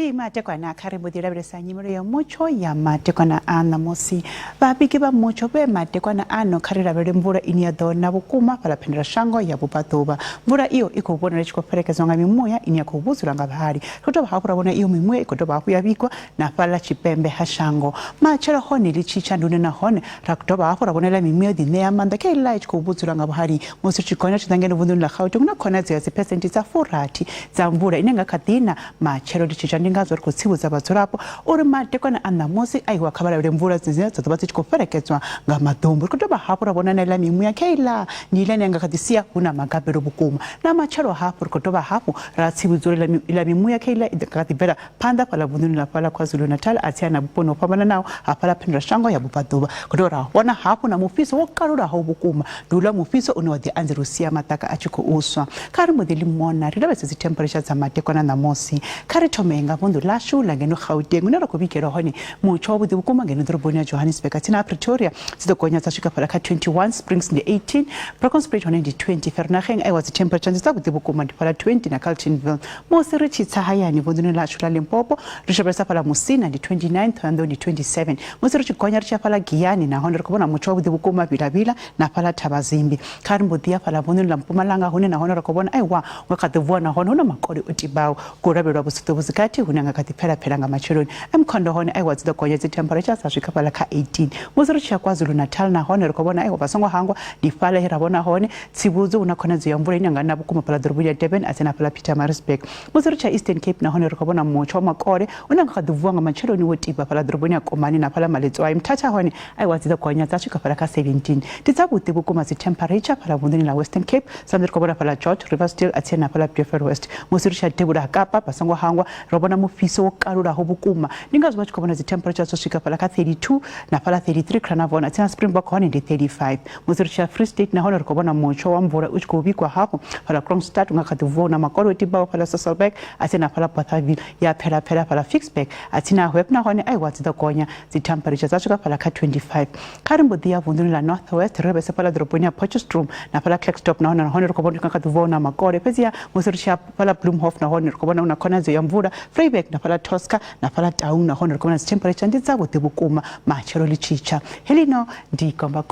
Ndi matekwana karibu dirabiresa nyimiro ya Mutsho ya matekwana ana mosi babiki ba Mutsho be matekwana ano karira bere mvura iniado na bukuma para pendera shango ya bupatoba mvura iyo ikubona rechiko perekezo nga mimuya inya kubuzura nga bahari kutoba hakura bona iyo mimuya ikotoba haku yabikwa na pala chipembe hashango machero honi lichicha ndune na hone rakutoba hakura bona la mimuya dine amanda ke light kubuzura nga bahari mosi chikonya chitangene vundu la khauto kuna kona zya percent za furati za mvura inenga kadina machero lichicha ndingazo kutsibuza bazurapo uri matekwana ana mosi aiwa kabara bere mvura zizina tsobatsi chikoperekezwa nga madombo kutoba hakura bona na la mimuya keila nile nenga kadisia una magabero bukuma na machero hapo kutoba hapo ratsibuzura ila mimuya keila idakatibera panda pala vundu la pala KwaZulu Natal atiana bupono pamana nao apala pendra shango ya bupatoba kutora wana hapo na mufiso wokarura ho bukuma dula mufiso unodi anzirusia mataka achiko uswa kari modeli mona rilabese zi temperatures za matekwana na mosi kari tomenga bundu la shula ngeno Gauteng unero kubikero honi Mutsho budi bukuma ngeno droboni ya Johannesburg atina Pretoria sidokonya tsashika pala ka 21 Springs ndi 18 Brokenspruit honi ndi 20 Vereeniging I was temperatures za budi bukuma ndi pala 20 na Carletonville mosi richitsa hayani bundu la shula Limpopo rishabesa pala Musina ndi 29 Thohoyandou ndi 27 mosi richikonya richa pala Giyani na honi rikubona Mutsho budi bukuma bilabila na pala Thabazimbi kari mbudia pala bundu la Mpumalanga honi na honi rikubona aiwa wakatevua honi una makori utibao kurabelwa busito buzikati hunanga katipela pelanga machironi emkondo honi aiwa zido konye zi temperatures ashika pala ka 18 muzuru cha KwaZulu Natal na honi rikubona aiwa basongo hango difala hirabona honi tsibuzu unakona zi yambura inyanga na bukuma pala Durban ya Durban asena pala Pietermaritzburg muzuru cha Eastern Cape na honi rikubona Mutsho makore unanga katevua machironi wotiba pala Durban ya Komani na pala Maletswa mtata honi aiwa zido konye ashika pala ka 17 titsabuti bukuma zi temperature pala bundini la Western Cape samdir kobona pala George Riversteel atena pala Beaufort West muzuru cha Tebura Kapa basongo hangwa robona mufiso wokarura ho bukuma ningazo kubona zi temperatures zoshika pala ka 32 na pala 33 Cranavona atena Springbok honi ndi 35 muzuru cha Free State na honi rikobona Mutsho wa mvura uchikubikwa hapo pala Kroonstad ungakatuvona makoro utibao pala Sasolburg atena pala Bothaville ya pela pala Fixburg atena Hope na honi aiwa zidokonya zi temperatures zoshika pala ka 25 karimbo dia vunduni la Northwest rebese pala Droboni ya Potchefstroom na pala Klerksdorp na honi rikobona ungakatuvona makoro pezia muzuru cha pala Bloemhof na honi rikobona unakona zi ya mvura Vryburg na pala Tosca na pala Taung na honi rikobona zi temperature ndizabo tebukuma machero lichicha helino ndi komba